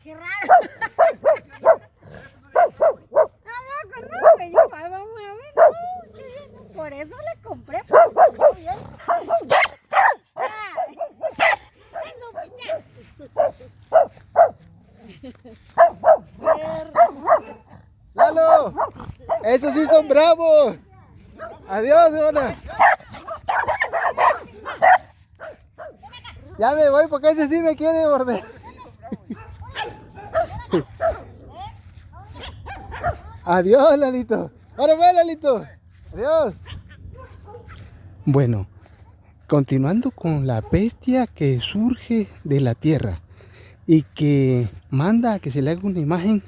Qué raro. No, güey, vamos a ver. No, sí, no, por eso le compré. ¡Lalo! ¡Estos sí son bravos! ¡Adiós, Ivana! Ya me voy porque ese sí me quiere morder. Adiós, Lalito. Ahora ve, Lalito. Adiós. Bueno, continuando con la bestia que surge de la tierra y que manda a que se le haga una imagen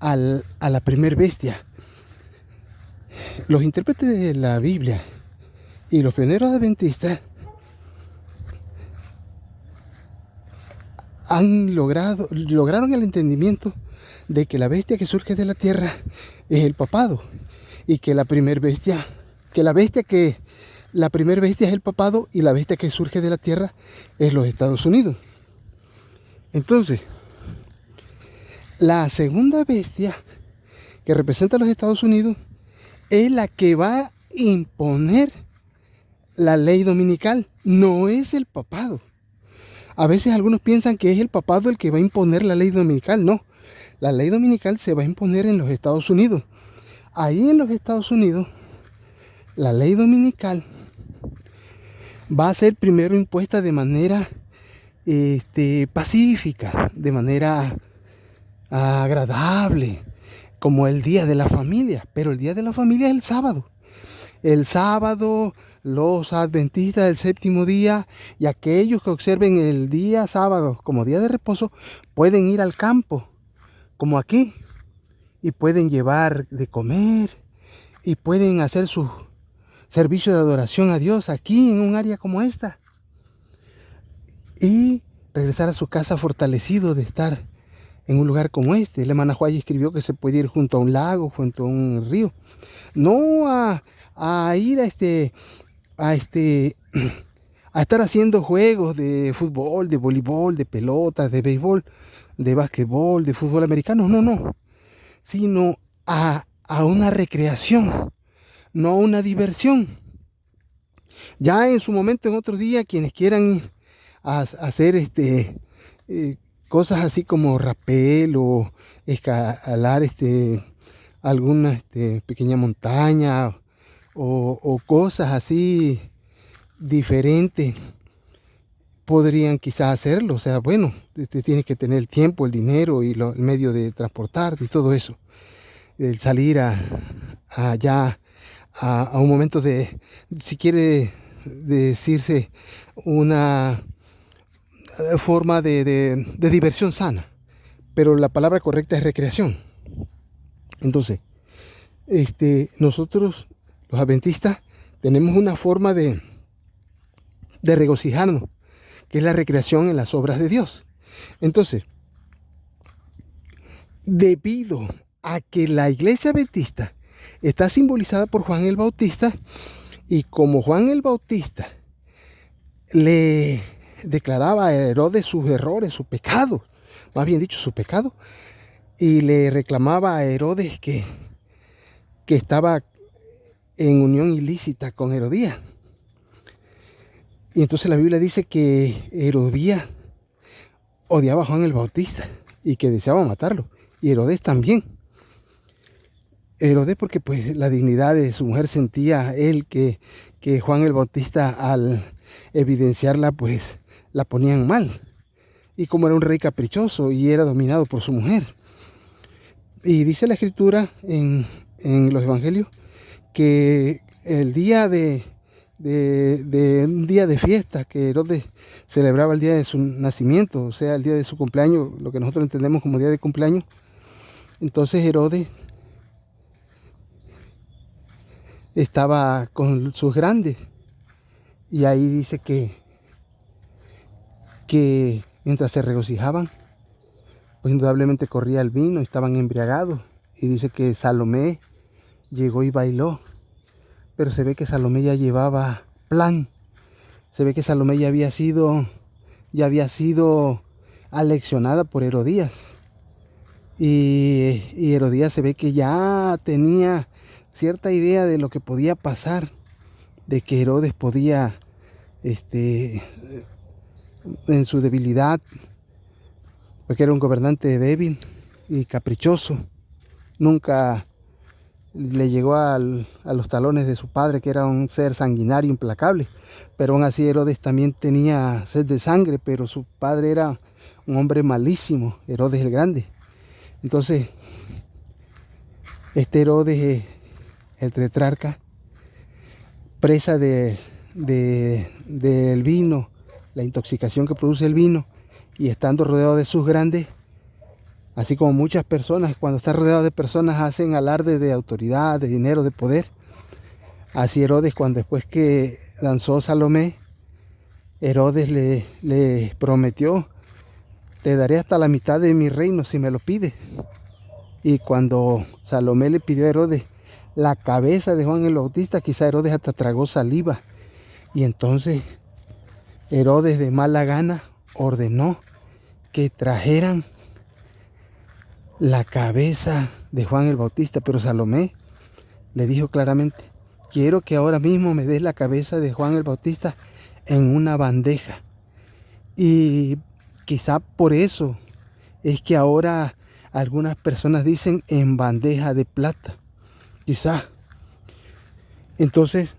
a la primer bestia. Los intérpretes de la Biblia y los pioneros adventistas lograron el entendimiento de que la bestia que surge de la tierra es el papado y que la primer bestia es el papado y la bestia que surge de la tierra es los Estados Unidos. Entonces, la segunda bestia que representa a los Estados Unidos es la que va a imponer la ley dominical, no es el papado. A veces algunos piensan que es el papado el que va a imponer la ley dominical. No, la ley dominical se va a imponer en los Estados Unidos. Ahí en los Estados Unidos, la ley dominical va a ser primero impuesta de manera pacífica, de manera agradable, como el Día de la Familia. Pero el Día de la Familia es el sábado. El sábado, los adventistas del séptimo día y aquellos que observen el día sábado como día de reposo pueden ir al campo, como aquí, y pueden llevar de comer y pueden hacer su servicio de adoración a Dios aquí en un área como esta y regresar a su casa fortalecido de estar en un lugar como este. El hermano Juárez escribió que se puede ir junto a un lago, junto a un río, no a ir a estar haciendo juegos de fútbol, de voleibol, de pelotas, de béisbol, de básquetbol, de fútbol americano, no, sino a una recreación, no a una diversión. Ya en su momento, en otro día, quienes quieran ir a hacer cosas así como rapel o escalar alguna pequeña montaña o cosas así diferentes, podrían quizás hacerlo. O sea, bueno, tienes que tener el tiempo, el dinero y el medio de transportarte y todo eso. El salir allá a un momento de, si quiere decirse, una forma de diversión sana, pero la palabra correcta es recreación. Entonces, nosotros los adventistas tenemos una forma de regocijarnos, que es la recreación en las obras de Dios. Entonces, debido a que la iglesia adventista está simbolizada por Juan el Bautista, y como Juan el Bautista le declaraba a Herodes sus errores, su pecado, más bien dicho, su pecado, y le reclamaba a Herodes que estaba en unión ilícita con Herodías. Y entonces la Biblia dice que Herodías odiaba a Juan el Bautista y que deseaba matarlo, y Herodes también. Herodes porque pues la dignidad de su mujer sentía él que Juan el Bautista al evidenciarla pues la ponían mal, y como era un rey caprichoso y era dominado por su mujer. Y dice la escritura en los evangelios que el día de un día de fiesta, que Herodes celebraba el día de su nacimiento, o sea, el día de su cumpleaños, lo que nosotros entendemos como día de cumpleaños. Entonces Herodes estaba con sus grandes, y ahí dice que mientras se regocijaban, pues indudablemente corría el vino, estaban embriagados, y dice que Salomé llegó y bailó, pero se ve que Salomé ya llevaba plan, se ve que Salomé ya había sido aleccionada por Herodías. Y Herodías se ve que ya tenía cierta idea de lo que podía pasar, de que Herodes podía, en su debilidad, porque era un gobernante débil y caprichoso, nunca le llegó a los talones de su padre, que era un ser sanguinario, implacable. Pero aún así Herodes también tenía sed de sangre, pero su padre era un hombre malísimo, Herodes el Grande. Entonces, Herodes, el tetrarca, presa del vino, la intoxicación que produce el vino, y estando rodeado de sus grandes, así como muchas personas, cuando está rodeado de personas, hacen alarde de autoridad, de dinero, de poder. Así Herodes, cuando después que danzó Salomé, Herodes le prometió: te daré hasta la mitad de mi reino si me lo pides. Y cuando Salomé le pidió a Herodes la cabeza de Juan el Bautista, quizá Herodes hasta tragó saliva. Y entonces Herodes, de mala gana, ordenó que trajeran la cabeza de Juan el Bautista. Pero Salomé le dijo claramente: quiero que ahora mismo me des la cabeza de Juan el Bautista en una bandeja. Y quizá por eso es que ahora algunas personas dicen en bandeja de plata. Quizá. Entonces,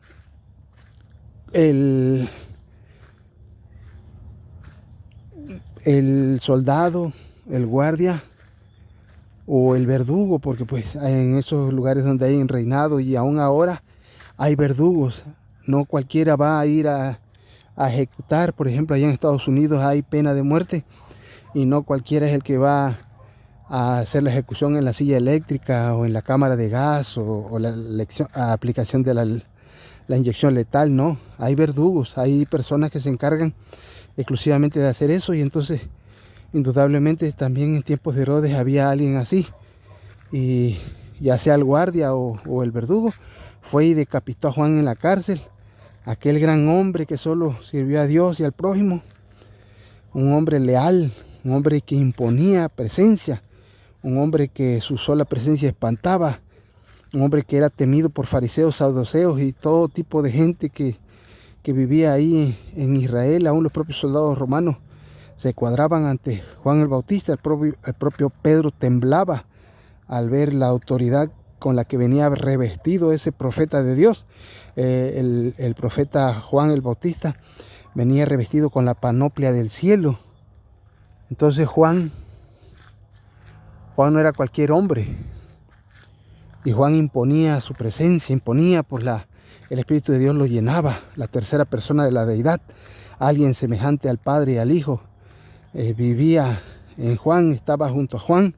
el soldado, el guardia o el verdugo, porque pues en esos lugares donde hay reinado, y aún ahora hay verdugos, no cualquiera va a ir a ejecutar. Por ejemplo, allá en Estados Unidos hay pena de muerte, y no cualquiera es el que va a hacer la ejecución en la silla eléctrica o en la cámara de gas o la aplicación de la inyección letal. No, hay verdugos, hay personas que se encargan exclusivamente de hacer eso. Y entonces, indudablemente, también en tiempos de Herodes había alguien así, y ya sea el guardia o el verdugo, fue y decapitó a Juan en la cárcel, aquel gran hombre que solo sirvió a Dios y al prójimo, un hombre leal, un hombre que imponía presencia, un hombre que su sola presencia espantaba, un hombre que era temido por fariseos, saduceos y todo tipo de gente que vivía ahí en Israel. Aún los propios soldados romanos se cuadraban ante Juan el Bautista. El propio Pedro temblaba al ver la autoridad con la que venía revestido ese profeta de Dios. El profeta Juan el Bautista venía revestido con la panoplia del cielo. Entonces Juan no era cualquier hombre, y Juan imponía su presencia, imponía por el Espíritu de Dios lo llenaba, la tercera persona de la deidad, alguien semejante al Padre y al Hijo, vivía en Juan, estaba junto a Juan.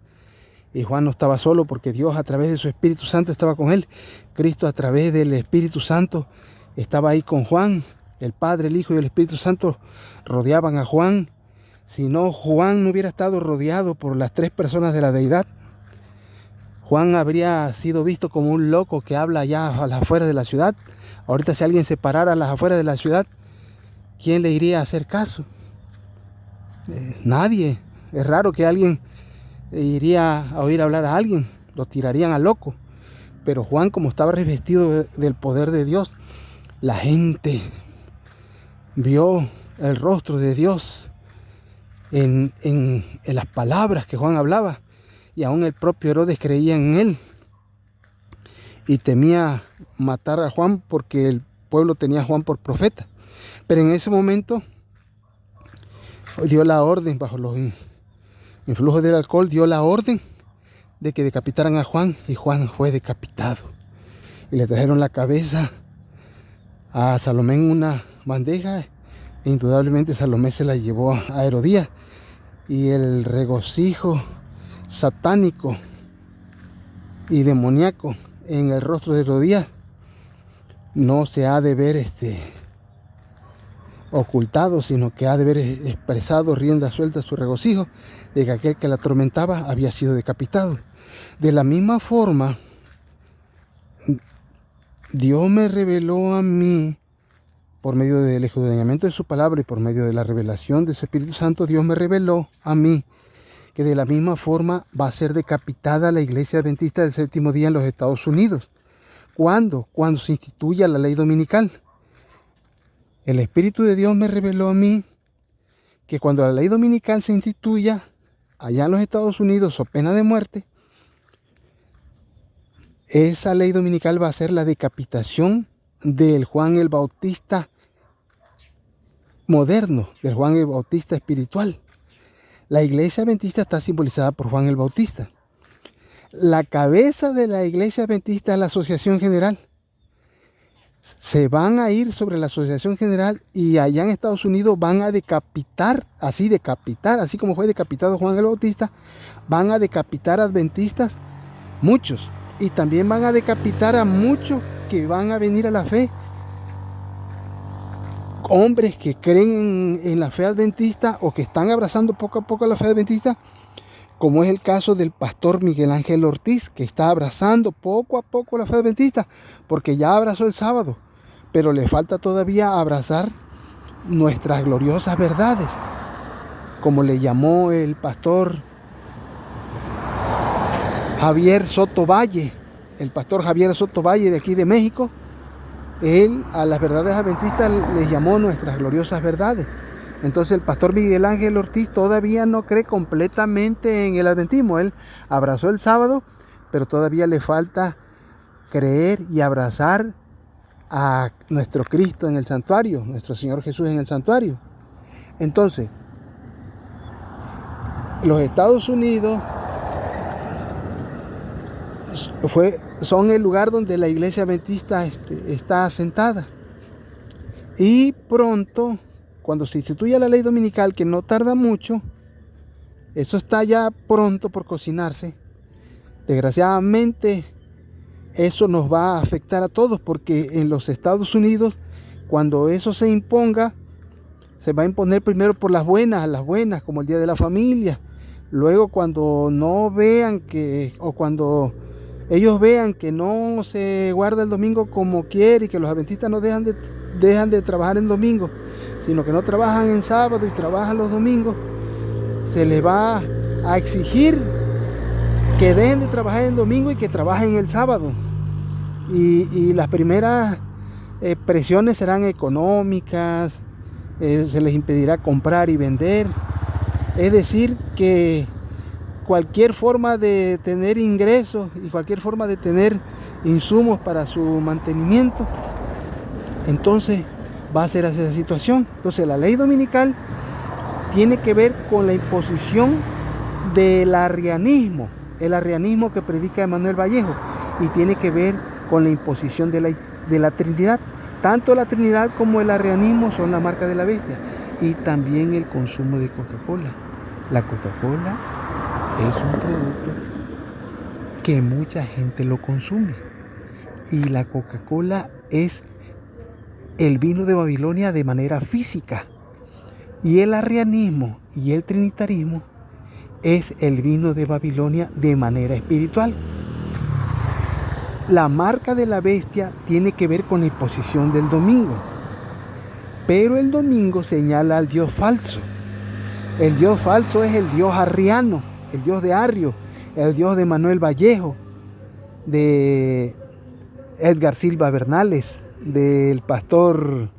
Y Juan no estaba solo, porque Dios a través de su Espíritu Santo estaba con él. Cristo a través del Espíritu Santo estaba ahí con Juan. El Padre, el Hijo y el Espíritu Santo rodeaban a Juan. Si no, Juan no hubiera estado rodeado por las tres personas de la deidad, Juan habría sido visto como un loco que habla allá a las afueras de la ciudad. Ahorita, si alguien se parara a las afueras de la ciudad, ¿quién le iría a hacer caso? Nadie. Es raro que alguien iría a oír hablar a alguien, lo tirarían a loco. Pero Juan, como estaba revestido del poder de Dios, la gente vio el rostro de Dios en las palabras que Juan hablaba, y aún el propio Herodes creía en él y temía matar a Juan, porque el pueblo tenía a Juan por profeta. Pero en ese momento dio la orden, bajo los influjos del alcohol, dio la orden de que decapitaran a Juan, y Juan fue decapitado. Y le trajeron la cabeza a Salomé en una bandeja, e indudablemente Salomé se la llevó a Herodías. Y el regocijo satánico y demoníaco en el rostro de Herodías no se ha de ver ocultado, sino que ha de ver expresado rienda suelta su regocijo de que aquel que la atormentaba había sido decapitado. De la misma forma, Dios me reveló a mí por medio del escudriñamiento de su palabra y por medio de la revelación de su Espíritu Santo, Dios me reveló a mí que de la misma forma va a ser decapitada la Iglesia Adventista del Séptimo Día en los Estados Unidos. ¿Cuándo? Cuando se instituya la ley dominical. El Espíritu de Dios me reveló a mí que cuando la ley dominical se instituya allá en los Estados Unidos, o pena de muerte, esa ley dominical va a ser la decapitación del Juan el Bautista moderno, del Juan el Bautista espiritual. La Iglesia Adventista está simbolizada por Juan el Bautista. La cabeza de la Iglesia Adventista es la Asociación General. Se van a ir sobre la Asociación General y allá en Estados Unidos van a decapitar, así como fue decapitado Juan el Bautista, van a decapitar adventistas, muchos, y también van a decapitar a muchos que van a venir a la fe, hombres que creen en la fe adventista o que están abrazando poco a poco la fe adventista, como es el caso del pastor Miguel Ángel Ortiz, que está abrazando poco a poco la fe adventista, porque ya abrazó el sábado, pero le falta todavía abrazar nuestras gloriosas verdades, como le llamó el pastor Javier Soto Valle, de aquí de México. Él a las verdades adventistas les llamó nuestras gloriosas verdades. Entonces el pastor Miguel Ángel Ortiz todavía no cree completamente en el adventismo. Él abrazó el sábado, pero todavía le falta creer y abrazar a nuestro Cristo en el santuario, nuestro Señor Jesús en el santuario. Entonces, los Estados Unidos son el lugar donde la Iglesia Adventista está asentada. Y pronto, cuando se instituya la ley dominical, que no tarda mucho, eso está ya pronto por cocinarse. Desgraciadamente, eso nos va a afectar a todos, porque en los Estados Unidos, cuando eso se imponga, se va a imponer primero por las buenas, como el Día de la Familia. Luego, cuando no vean cuando ellos vean que no se guarda el domingo como quiere y que los adventistas no dejan de trabajar en domingo, sino que no trabajan en sábado y trabajan los domingos, se les va a exigir que dejen de trabajar en domingo y que trabajen el sábado. Y las primeras presiones serán económicas, se les impedirá comprar y vender. Es decir, que cualquier forma de tener ingresos y cualquier forma de tener insumos para su mantenimiento, entonces va a ser esa situación. Entonces la ley dominical tiene que ver con la imposición del arrianismo, el arrianismo que predica Emanuel Vallejo, y tiene que ver con la imposición de la Trinidad. Tanto la Trinidad como el arrianismo son la marca de la bestia, y también el consumo de Coca-Cola. La Coca-Cola es un producto que mucha gente lo consume, y la Coca-Cola es el vino de Babilonia de manera física, y el arrianismo y el trinitarismo es el vino de Babilonia de manera espiritual. La marca de la bestia tiene que ver con la imposición del domingo, pero el domingo señala al Dios falso. El Dios falso es el Dios arriano, el Dios de Arrio, el Dios de Manuel Vallejo, de Edgar Silva Bernales, del pastor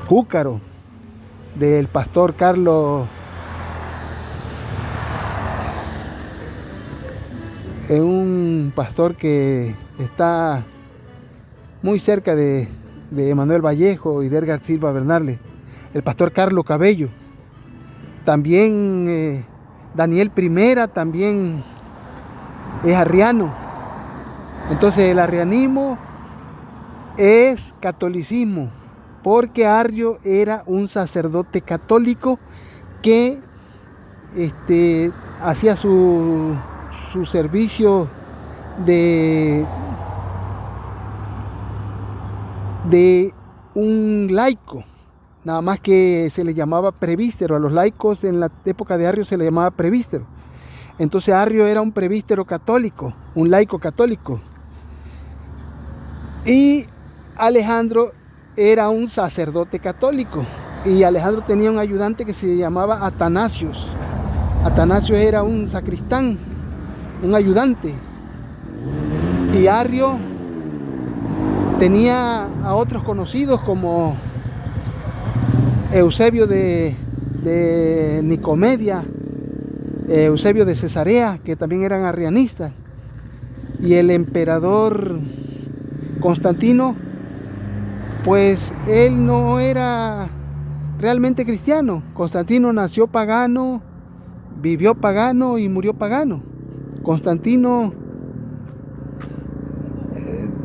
Júcaro, del pastor Carlos, es un pastor que está muy cerca de Emanuel Vallejo y de Edgar Silva Bernales, el pastor Carlos Cabello. También Daniel Primera también es arriano. Entonces el arrianismo es catolicismo, porque Arrio era un sacerdote católico que hacía su servicio de un laico, nada más que se le llamaba prevístero. A los laicos en la época de Arrio se le llamaba prevístero. Entonces Arrio era un prevístero católico, un laico católico. Y Alejandro era un sacerdote católico. Y Alejandro tenía un ayudante que se llamaba Atanasios. Atanasios era un sacristán, un ayudante. Y Arrio tenía a otros conocidos como Eusebio de Nicomedia, Eusebio de Cesarea, que también eran arrianistas. Y el emperador Constantino, pues él no era realmente cristiano. Constantino nació pagano, vivió pagano y murió pagano. Constantino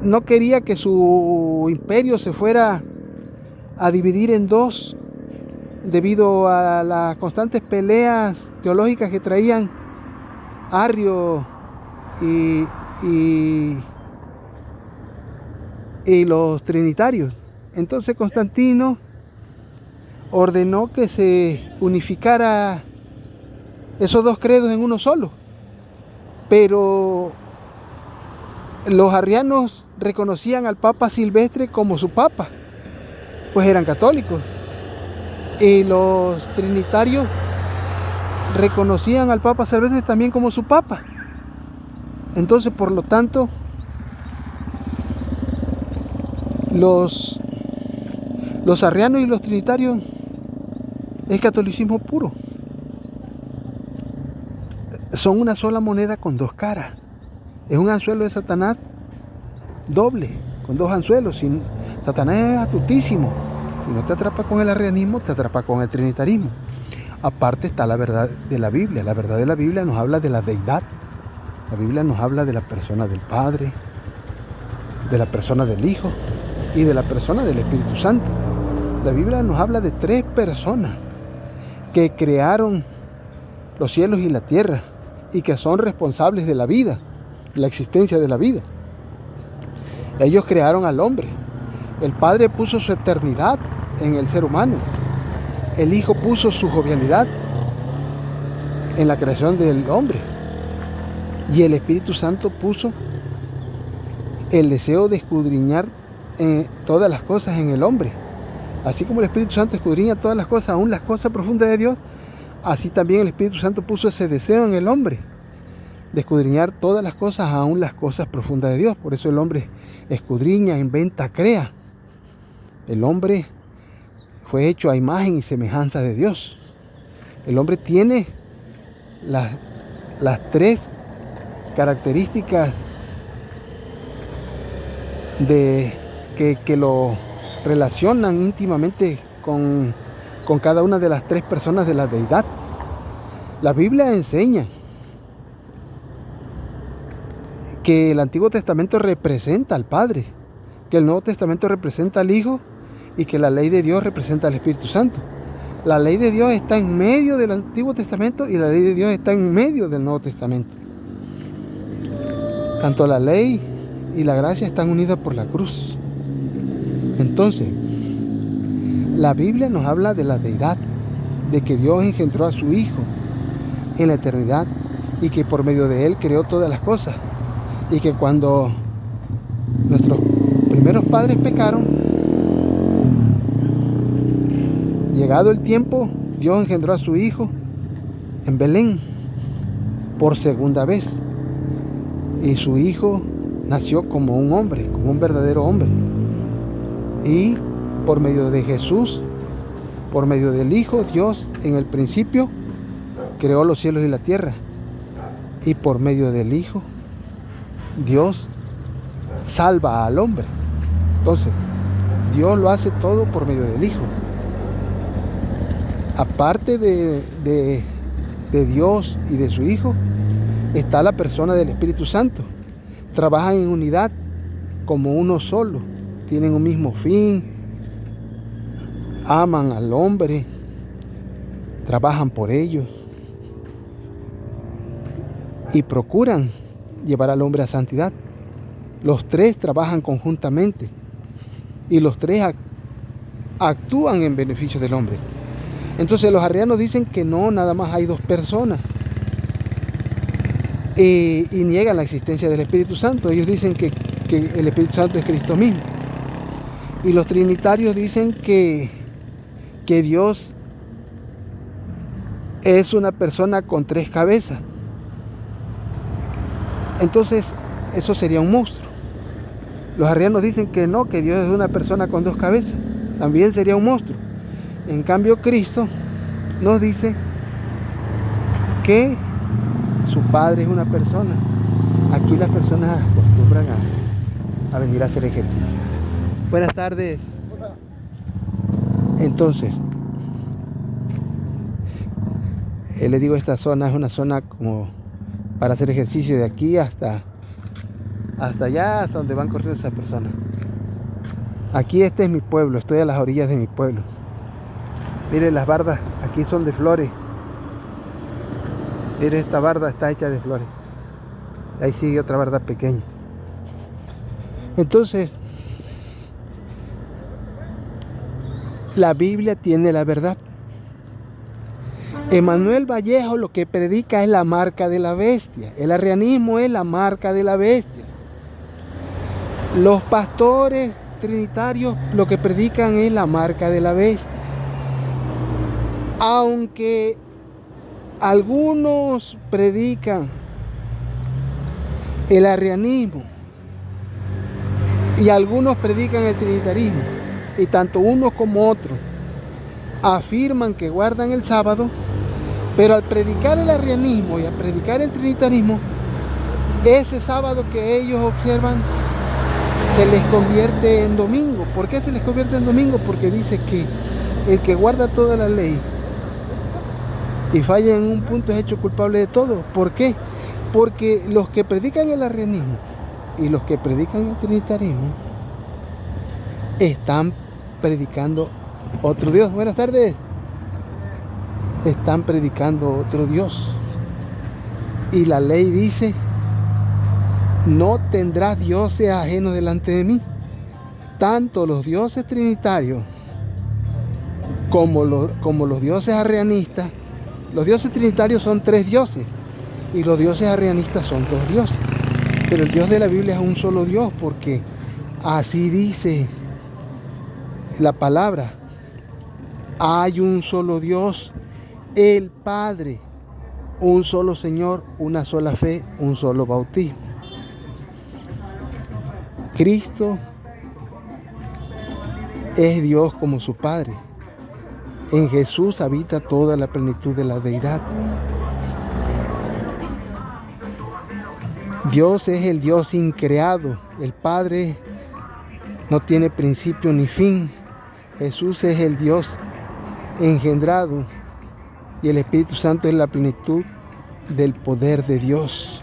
no quería que su imperio se fuera a dividir en dos debido a las constantes peleas teológicas que traían Arrio y los trinitarios. Entonces Constantino ordenó que se unificara esos dos credos en uno solo. Pero los arrianos reconocían al Papa Silvestre como su Papa, pues eran católicos. Y los trinitarios reconocían al Papa Silvestre también como su Papa. Entonces, por lo tanto, los arrianos y los trinitarios es catolicismo puro. Son una sola moneda con dos caras. Es un anzuelo de Satanás doble, con dos anzuelos. Satanás es astutísimo. Si no te atrapa con el arrianismo, te atrapa con el trinitarismo. Aparte está la verdad de la Biblia. La verdad de la Biblia nos habla de la deidad. La Biblia nos habla de la persona del Padre, de la persona del Hijo y de la persona del Espíritu Santo. La Biblia nos habla de tres personas que crearon los cielos y la tierra y que son responsables de la vida, la existencia de la vida. Ellos crearon al hombre. El Padre puso su eternidad en el ser humano. El Hijo puso su jovialidad en la creación del hombre. Y el Espíritu Santo puso el deseo de escudriñar todas las cosas en el hombre. Así como el Espíritu Santo escudriña todas las cosas, aún las cosas profundas de Dios, así también el Espíritu Santo puso ese deseo en el hombre de escudriñar todas las cosas, aún las cosas profundas de Dios. Por eso el hombre escudriña, inventa, crea. El hombre fue hecho a imagen y semejanza de Dios. El hombre tiene las tres características que lo relacionan íntimamente con cada una de las tres personas de la deidad. La Biblia enseña que el Antiguo Testamento representa al Padre, que el Nuevo Testamento representa al Hijo y que la ley de Dios representa al Espíritu Santo. La ley de Dios está en medio del Antiguo Testamento y la ley de Dios está en medio del Nuevo Testamento. Tanto la ley y la gracia están unidas por la cruz. Entonces, la Biblia nos habla de la deidad, de que Dios engendró a su Hijo en la eternidad y que por medio de Él creó todas las cosas. Y que cuando nuestros primeros padres pecaron, llegado el tiempo, Dios engendró a su Hijo en Belén por segunda vez. Y su Hijo nació como un hombre, como un verdadero hombre. Y por medio de Jesús, por medio del Hijo, Dios en el principio creó los cielos y la tierra. Y por medio del Hijo, Dios salva al hombre. Entonces, Dios lo hace todo por medio del Hijo. Aparte de Dios y de su Hijo, está la persona del Espíritu Santo. Trabajan en unidad como uno solo. Tienen un mismo fin. Aman al hombre. Trabajan por ellos. Y procuran llevar al hombre a santidad. Los tres trabajan conjuntamente. Y los tres actúan en beneficio del hombre. Entonces los arrianos dicen que no, nada más hay dos personas. Y niegan la existencia del Espíritu Santo. Ellos dicen que que el Espíritu Santo es Cristo mismo. Y los trinitarios dicen que Dios es una persona con 3 cabezas. Entonces, eso sería un monstruo. Los arrianos dicen que no, que Dios es una persona con 2 cabezas. También sería un monstruo. En cambio, Cristo nos dice que su Padre es una persona. Aquí las personas acostumbran a venir a hacer ejercicio. Buenas tardes. Entonces, les digo, esta zona es una zona como para hacer ejercicio de aquí hasta allá, hasta donde van corriendo esas personas. Aquí este es mi pueblo, estoy a las orillas de mi pueblo. Miren las bardas, aquí son de flores. Miren, esta barda está hecha de flores. Ahí sigue otra barda pequeña. Entonces, la Biblia tiene la verdad. Emanuel Vallejo lo que predica es la marca de la bestia. El arrianismo es la marca de la bestia. Los pastores trinitarios lo que predican es la marca de la bestia. Aunque algunos predican el arrianismo y algunos predican el trinitarismo, y tanto unos como otros afirman que guardan el sábado, pero al predicar el arrianismo y al predicar el trinitarismo, ese sábado que ellos observan se les convierte en domingo. ¿Por qué se les convierte en domingo? Porque dice que el que guarda toda la ley y falla en un punto es hecho culpable de todo. ¿Por qué? Porque los que predican el arrianismo y los que predican el trinitarismo están predicando otro Dios. Buenas tardes. Están predicando otro Dios. Y la ley dice: no tendrás dioses ajenos delante de mí. Tanto los dioses trinitarios como los dioses arrianistas. Los dioses trinitarios son 3 dioses y los dioses arrianistas son 2 dioses. Pero el Dios de la Biblia es un solo Dios, porque así dice la palabra. Hay un solo Dios, el Padre, un solo Señor, una sola fe, un solo bautismo. Cristo es Dios como su Padre. En Jesús habita toda la plenitud de la deidad. Dios es el Dios increado. El Padre no tiene principio ni fin. Jesús es el Dios engendrado. Y el Espíritu Santo es la plenitud del poder de Dios.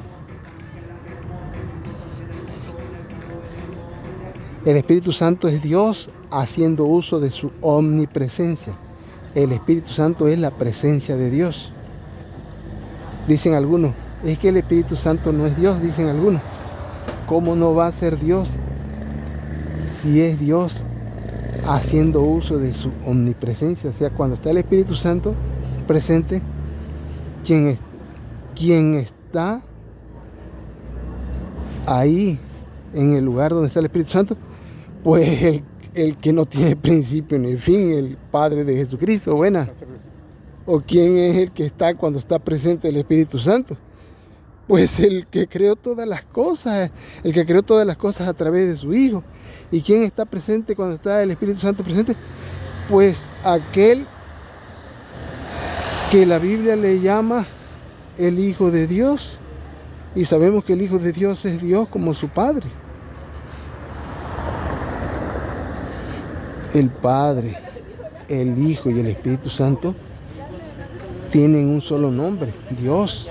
El Espíritu Santo es Dios haciendo uso de su omnipresencia. El Espíritu Santo es la presencia de Dios. Dicen algunos, es que el Espíritu Santo no es Dios, dicen algunos. ¿Cómo no va a ser Dios si es Dios haciendo uso de su omnipresencia? O sea, cuando está el Espíritu Santo presente, quien está ahí en el lugar donde está el Espíritu Santo, pues el que no tiene principio ni fin, el Padre de Jesucristo. Buena. ¿O quién es el que está cuando está presente el Espíritu Santo? Pues el que creó todas las cosas, el que creó todas las cosas a través de su Hijo. ¿Y quién está presente cuando está el Espíritu Santo presente? Pues aquel que la Biblia le llama el Hijo de Dios. Y sabemos que el Hijo de Dios es Dios como su Padre. El Padre, el Hijo y el Espíritu Santo tienen un solo nombre, Dios.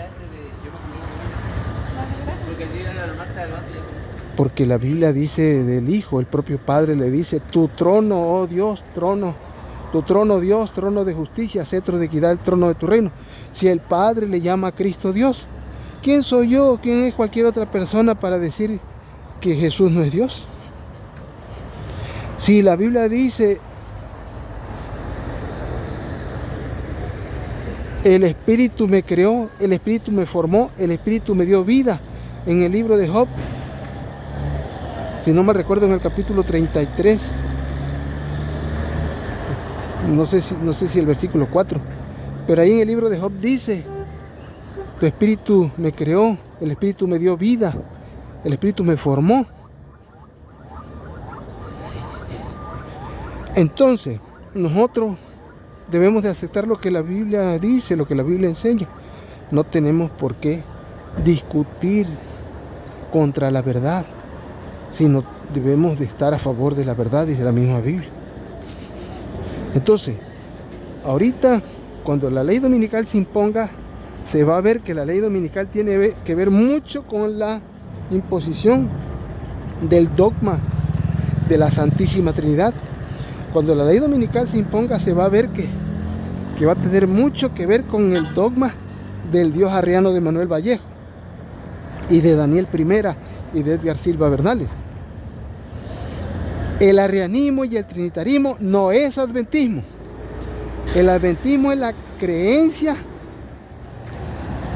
Porque la Biblia dice del Hijo, el propio Padre le dice: tu trono, oh Dios, trono, tu trono, Dios, trono de justicia, cetro de equidad, el trono de tu reino. Si el Padre le llama a Cristo Dios, ¿quién soy yo? ¿Quién es cualquier otra persona para decir que Jesús no es Dios? Si la Biblia dice: el Espíritu me creó, el Espíritu me formó, el Espíritu me dio vida, en el libro de Job, si no me recuerdo, en el capítulo 33, no sé si el versículo 4, pero ahí en el libro de Job dice: tu espíritu me creó, el espíritu me dio vida, el espíritu me formó. Entonces, nosotros debemos de aceptar lo que la Biblia dice, lo que la Biblia enseña. No tenemos por qué discutir contra la verdad, sino debemos de estar a favor de la verdad, dice la misma Biblia. Entonces, ahorita, cuando la ley dominical se imponga, se va a ver que la ley dominical tiene que ver mucho con la imposición del dogma de la Santísima Trinidad. Cuando la ley dominical se imponga, se va a ver que va a tener mucho que ver con el dogma del Dios arriano de Manuel Vallejo y de Daniel Primera y de Edgar Silva Bernales. El arrianismo y el trinitarismo no es adventismo. El adventismo es la creencia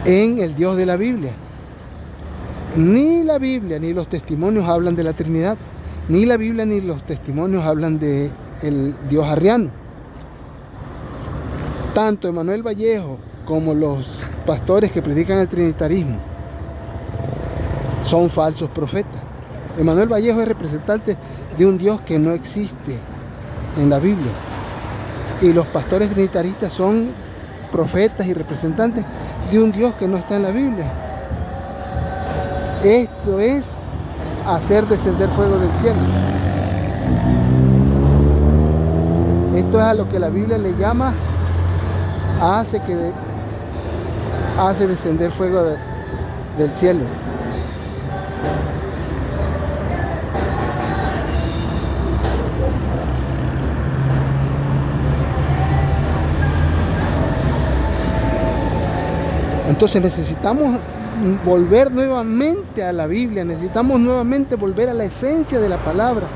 en el Dios de la Biblia. Ni la Biblia ni los testimonios hablan de la Trinidad. Ni la Biblia ni los testimonios hablan de el Dios arriano. Tanto Emanuel Vallejo como los pastores que predican el trinitarismo son falsos profetas. Emanuel Vallejo es representante de un Dios que no existe en la Biblia. Y los pastores trinitaristas son profetas y representantes de un Dios que no está en la Biblia. Esto es hacer descender fuego del cielo. Esto es a lo que la Biblia le llama hace descender fuego del cielo. Entonces necesitamos volver nuevamente a la Biblia, necesitamos nuevamente volver a la esencia de la palabra,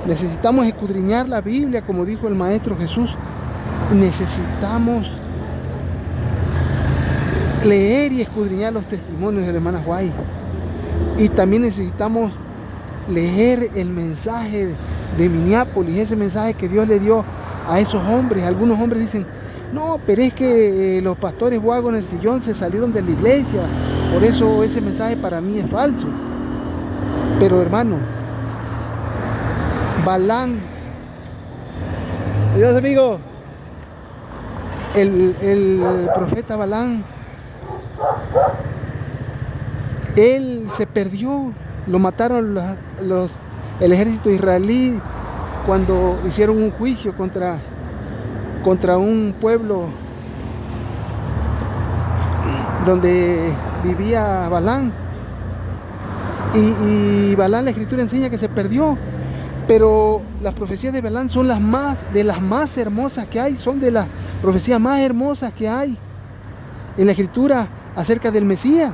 necesitamos escudriñar la Biblia, como dijo el Maestro Jesús, necesitamos leer y escudriñar los testimonios de la hermana White, y también necesitamos leer el mensaje de Minneapolis, ese mensaje que Dios le dio a esos hombres. Algunos hombres dicen: no, pero es que los pastores Wagoner y John se salieron de la iglesia, por eso ese mensaje para mí es falso. Pero hermano, Balaam, adiós amigo, el profeta Balaam, él se perdió, lo mataron el ejército israelí cuando hicieron un juicio contra un pueblo donde vivía Balaam, y Balaam, la escritura enseña que se perdió, pero las profecías de Balaam son de las más hermosas que hay, son de las profecías más hermosas que hay en la escritura acerca del Mesías.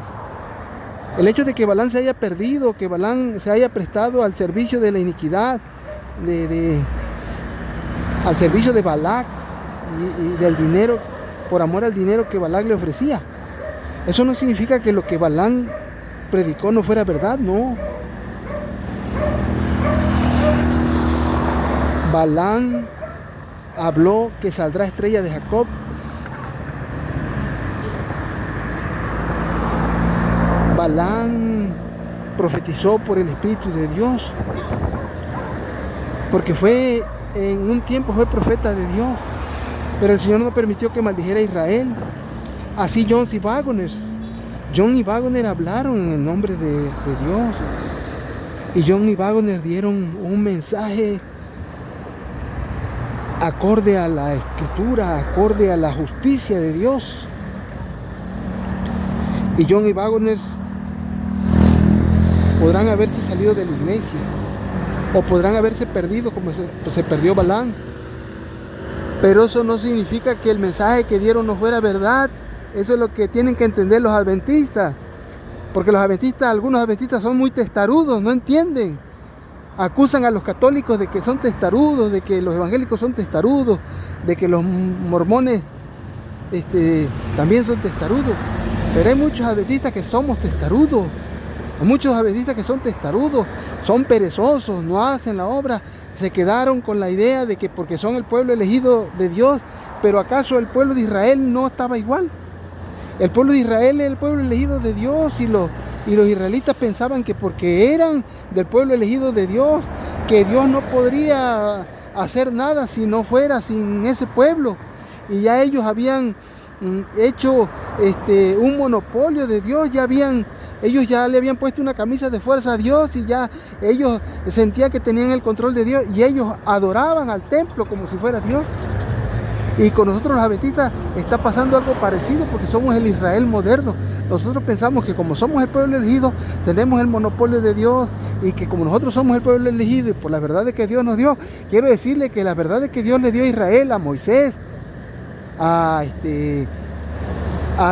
El hecho de que Balaam se haya perdido, que Balaam se haya prestado al servicio de la iniquidad, al servicio de Balac y del dinero, por amor al dinero que Balac le ofrecía, eso no significa que lo que Balaam predicó no fuera verdad, no. Balaam habló que saldrá estrella de Jacob. Balaam profetizó por el Espíritu de Dios, porque en un tiempo fue profeta de Dios, pero el Señor no permitió que maldijera a Israel. Así John y Wagoner hablaron en el nombre de Dios, y John y Wagoner dieron un mensaje acorde a la escritura, acorde a la justicia de Dios. Y John y Wagoner podrán haberse salido de la iglesia, o podrán haberse perdido como se perdió Balaam, pero eso no significa que el mensaje que dieron no fuera verdad. Eso es lo que tienen que entender los adventistas, porque algunos adventistas son muy testarudos, no entienden. Acusan a los católicos de que son testarudos, de que los evangélicos son testarudos, de que los mormones también son testarudos. Pero hay muchos adventistas que somos testarudos. Hay muchos adventistas que son testarudos, son perezosos, no hacen la obra, se quedaron con la idea de que porque son el pueblo elegido de Dios, pero ¿acaso el pueblo de Israel no estaba igual? El pueblo de Israel es el pueblo elegido de Dios y los israelitas pensaban que porque eran del pueblo elegido de Dios, que Dios no podría hacer nada si no fuera sin ese pueblo. Y ya ellos habían hecho un monopolio de Dios, ellos ya le habían puesto una camisa de fuerza a Dios y ya ellos sentían que tenían el control de Dios y ellos adoraban al templo como si fuera Dios. Y con nosotros los adventistas está pasando algo parecido porque somos el Israel moderno. Nosotros pensamos que como somos el pueblo elegido, tenemos el monopolio de Dios y que como nosotros somos el pueblo elegido y por las verdades que Dios nos dio, quiero decirle que las verdades que Dios le dio a Israel, a Moisés, a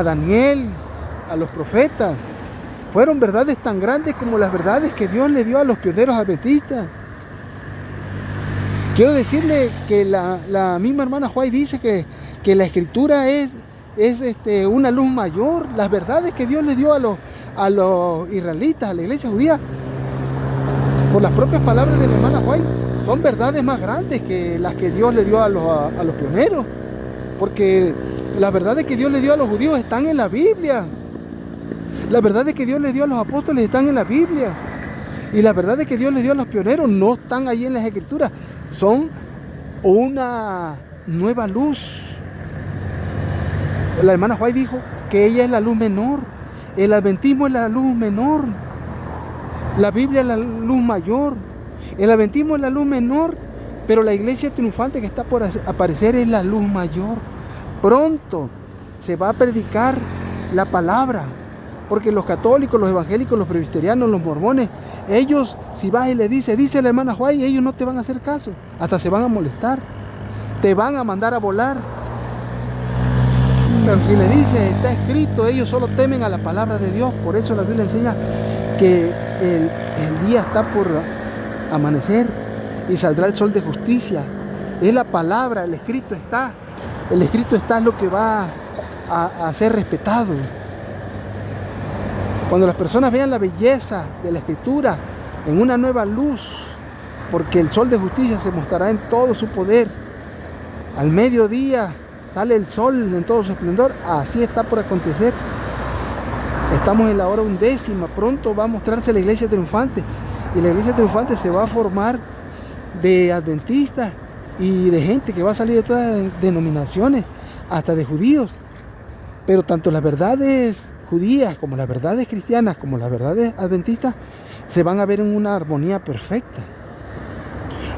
Daniel, a los profetas, fueron verdades tan grandes como las verdades que Dios le dio a los pioneros adventistas. Quiero decirle que la misma hermana White dice que la escritura es una luz mayor. Las verdades que Dios le dio a los israelitas, a la iglesia judía, por las propias palabras de la hermana White, son verdades más grandes que las que Dios le dio a los pioneros. Porque las verdades que Dios le dio a los judíos están en la Biblia. Las verdades que Dios le dio a los apóstoles están en la Biblia. Y las verdades que Dios le dio a los pioneros no están ahí en las escrituras. Son una nueva luz. La hermana White dijo que ella es la luz menor. El adventismo es la luz menor. La Biblia es la luz mayor. El adventismo es la luz menor, pero la iglesia triunfante que está por aparecer es la luz mayor. Pronto se va a predicar la palabra. Porque los católicos, los evangélicos, los presbiterianos, los mormones, ellos, si vas y le dice la hermana White, ellos no te van a hacer caso. Hasta se van a molestar. Te van a mandar a volar. Pero si le dice, está escrito, ellos solo temen a la palabra de Dios. Por eso la Biblia enseña que el día está por amanecer y saldrá el sol de justicia. Es la palabra, el escrito está. El escrito está es lo que va a ser respetado. Cuando las personas vean la belleza de la escritura en una nueva luz, porque el sol de justicia se mostrará en todo su poder. Al mediodía sale el sol en todo su esplendor, así está por acontecer. Estamos en la hora 11ª, pronto va a mostrarse la iglesia triunfante. Y la iglesia triunfante se va a formar de adventistas y de gente que va a salir de todas las denominaciones, hasta de judíos. Pero tanto las verdades judías como las verdades cristianas como las verdades adventistas se van a ver en una armonía perfecta.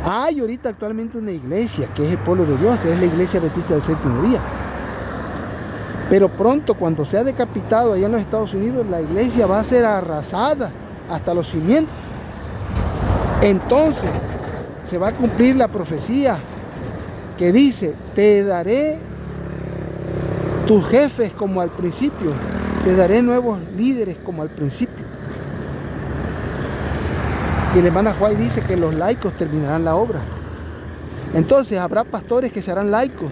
Hay ahorita actualmente una iglesia que es el pueblo de Dios, es la iglesia adventista del séptimo día. Pero pronto, cuando sea decapitado allá en los Estados Unidos, la iglesia va a ser arrasada hasta los cimientos. Entonces se va a cumplir la profecía que dice: te daré tus jefes como al principio, te daré nuevos líderes como al principio. Y la hermana White dice que los laicos terminarán la obra. Entonces habrá pastores que serán laicos.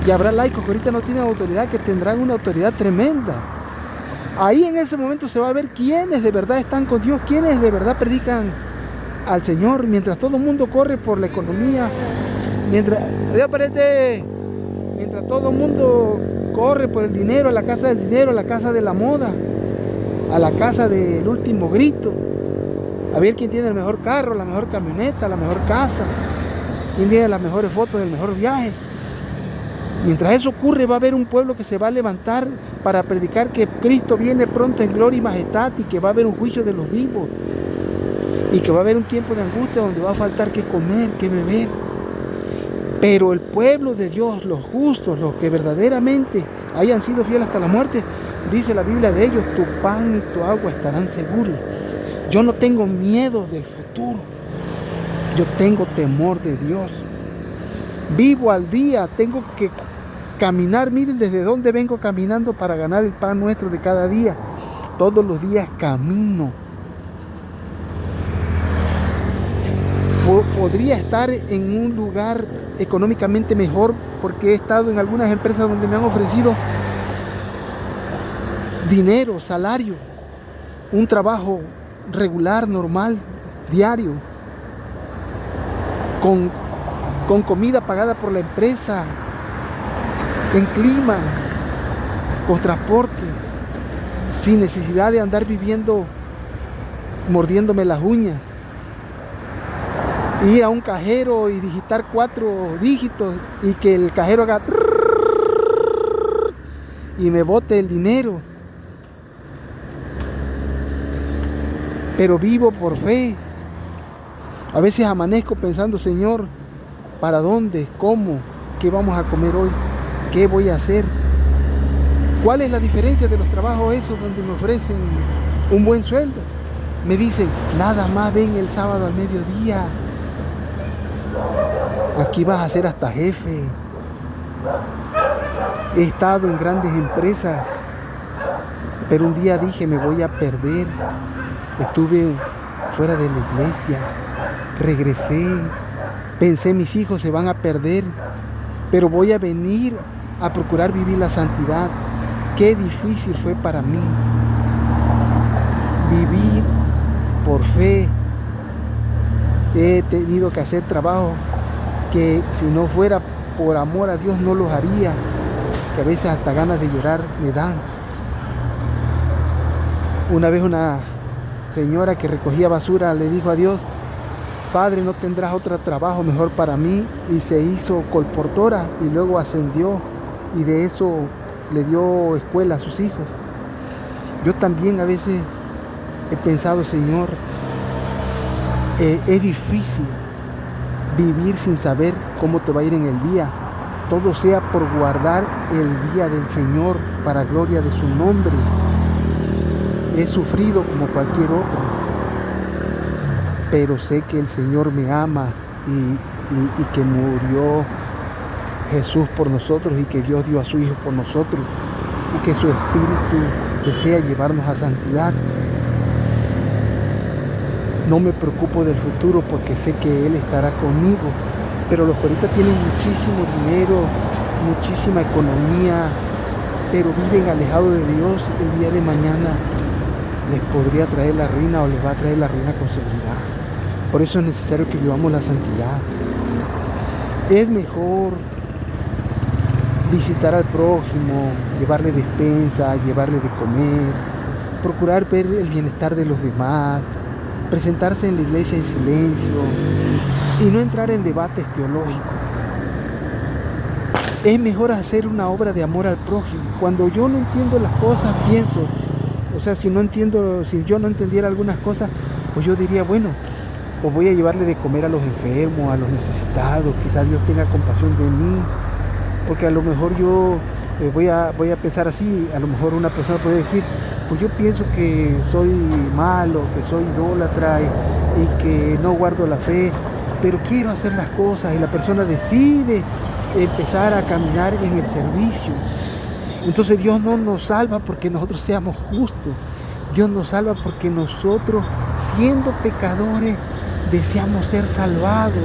Y habrá laicos que ahorita no tienen autoridad, que tendrán una autoridad tremenda. Ahí en ese momento se va a ver quiénes de verdad están con Dios, quiénes de verdad predican al Señor, mientras todo el mundo corre por la economía, mientras todo el mundo corre por el dinero, a la casa del dinero, a la casa de la moda, a la casa del último grito, a ver quién tiene el mejor carro, la mejor camioneta, la mejor casa, quién tiene las mejores fotos del mejor viaje. Mientras eso ocurre, va a haber un pueblo que se va a levantar para predicar que Cristo viene pronto en gloria y majestad, y que va a haber un juicio de los vivos, y que va a haber un tiempo de angustia donde va a faltar qué comer, qué beber. Pero el pueblo de Dios, los justos, los que verdaderamente hayan sido fieles hasta la muerte, dice la Biblia de ellos: tu pan y tu agua estarán seguros. Yo no tengo miedo del futuro, yo tengo temor de Dios. Vivo al día, tengo que caminar. Miren desde dónde vengo caminando para ganar el pan nuestro de cada día. Todos los días camino. Podría estar en un lugar económicamente mejor, porque he estado en algunas empresas donde me han ofrecido dinero, salario, un trabajo regular, normal, diario, con comida pagada por la empresa, en clima, con transporte, sin necesidad de andar viviendo mordiéndome las uñas, ir a un cajero y digitar 4 dígitos y que el cajero haga y me bote el dinero. Pero vivo por fe. A veces amanezco pensando, Señor, ¿para dónde? ¿Cómo? ¿Qué vamos a comer hoy? ¿Qué voy a hacer? ¿Cuál es la diferencia de los trabajos esos donde me ofrecen un buen sueldo? Me dicen, nada más ven el sábado al mediodía. Aquí vas a ser hasta jefe. He estado en grandes empresas, pero un día dije, me voy a perder. Estuve fuera de la iglesia, regresé, pensé, mis hijos se van a perder, pero voy a venir a procurar vivir la santidad. Qué difícil fue para mí vivir por fe. He tenido que hacer trabajo que si no fuera por amor a Dios no los haría, que a veces hasta ganas de llorar me dan. Una vez una señora que recogía basura le dijo a Dios, Padre, ¿no tendrás otro trabajo mejor para mí? Y se hizo colportora y luego ascendió y de eso le dio escuela a sus hijos. Yo también a veces he pensado, Señor, es difícil vivir sin saber cómo te va a ir en el día. Todo sea por guardar el día del Señor para gloria de su nombre. He sufrido como cualquier otro, pero sé que el Señor me ama y que murió Jesús por nosotros y que Dios dio a su Hijo por nosotros y que su Espíritu desea llevarnos a santidad. No me preocupo del futuro porque sé que Él estará conmigo, pero los que ahorita tienen muchísimo dinero, muchísima economía, pero viven alejados de Dios, el día de mañana les podría traer la ruina o les va a traer la ruina con seguridad. Por eso es necesario que vivamos la santidad. Es mejor visitar al prójimo, llevarle despensa, llevarle de comer, procurar ver el bienestar de los demás, presentarse en la iglesia en silencio y no entrar en debates teológicos. Es mejor hacer una obra de amor al prójimo. Cuando yo no entiendo las cosas, pienso, o sea, si yo no entendiera algunas cosas, pues yo diría, bueno, pues voy a llevarle de comer a los enfermos, a los necesitados, quizás Dios tenga compasión de mí, porque a lo mejor yo voy a pensar así, a lo mejor una persona puede decir, pues yo pienso que soy malo, que soy idólatra y que no guardo la fe, pero quiero hacer las cosas, y la persona decide empezar a caminar en el servicio. Entonces Dios no nos salva porque nosotros seamos justos. Dios nos salva porque nosotros, siendo pecadores, deseamos ser salvados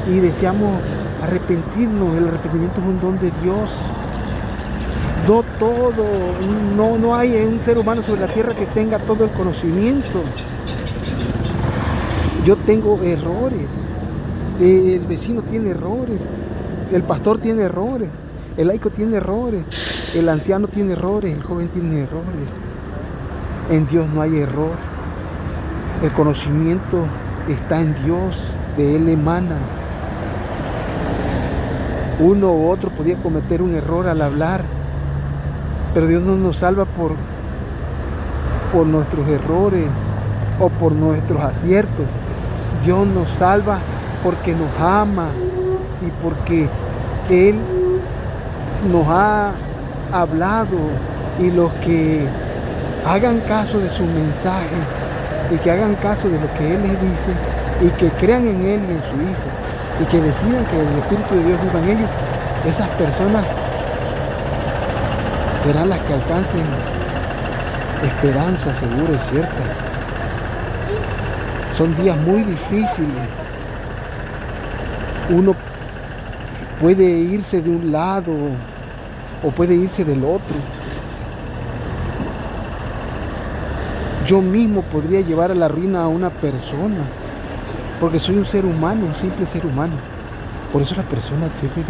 y deseamos arrepentirnos. El arrepentimiento es un don de Dios. No hay un ser humano sobre la tierra que tenga todo el conocimiento. Yo tengo errores. El vecino tiene errores. El pastor tiene errores. El laico tiene errores. El anciano tiene errores. El joven tiene errores. En Dios no hay error. El conocimiento está en Dios. De Él emana. Uno u otro podía cometer un error al hablar, pero Dios no nos salva por nuestros errores o por nuestros aciertos. Dios nos salva porque nos ama y porque Él nos ha hablado, y los que hagan caso de su mensaje y que hagan caso de lo que Él les dice y que crean en Él y en su Hijo y que decidan que el Espíritu de Dios viva en ellos, esas personas serán las que alcancen esperanza segura y cierta. Son días muy difíciles. Uno puede irse de un lado o puede irse del otro. Yo mismo podría llevar a la ruina a una persona, porque soy un ser humano, un simple ser humano. Por eso la persona debe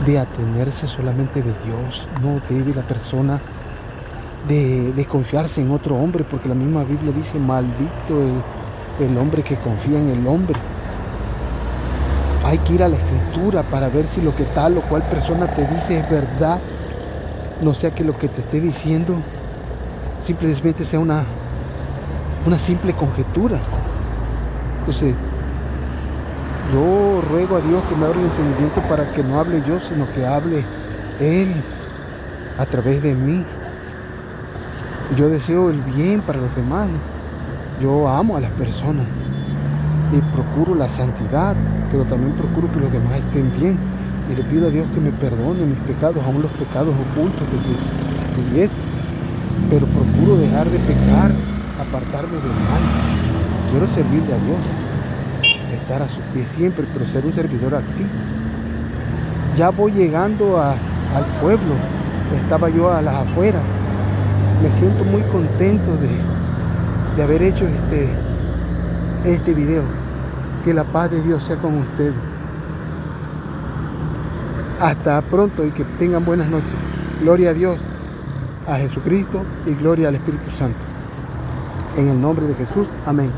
de atenerse solamente de Dios. No debe la persona de confiarse en otro hombre, porque la misma Biblia dice, maldito el hombre que confía en el hombre. Hay que ir a la Escritura para ver si lo que tal o cual persona te dice es verdad. No sea que lo que te esté diciendo simplemente sea una simple conjetura. Entonces, yo ruego a Dios que me abra el entendimiento para que no hable yo, sino que hable Él a través de mí. Yo deseo el bien para los demás. Yo amo a las personas y procuro la santidad, pero también procuro que los demás estén bien. Y le pido a Dios que me perdone mis pecados, aún los pecados ocultos que tuviese. Pero procuro dejar de pecar, apartarme del mal. Quiero servirle a Dios, estar a sus pies siempre, pero ser un servidor activo. Ya voy llegando al pueblo, estaba yo a las afueras. Me siento muy contento de haber hecho este video. Que la paz de Dios sea con ustedes. Hasta pronto y que tengan buenas noches. Gloria a Dios, a Jesucristo y gloria al Espíritu Santo. En el nombre de Jesús, amén.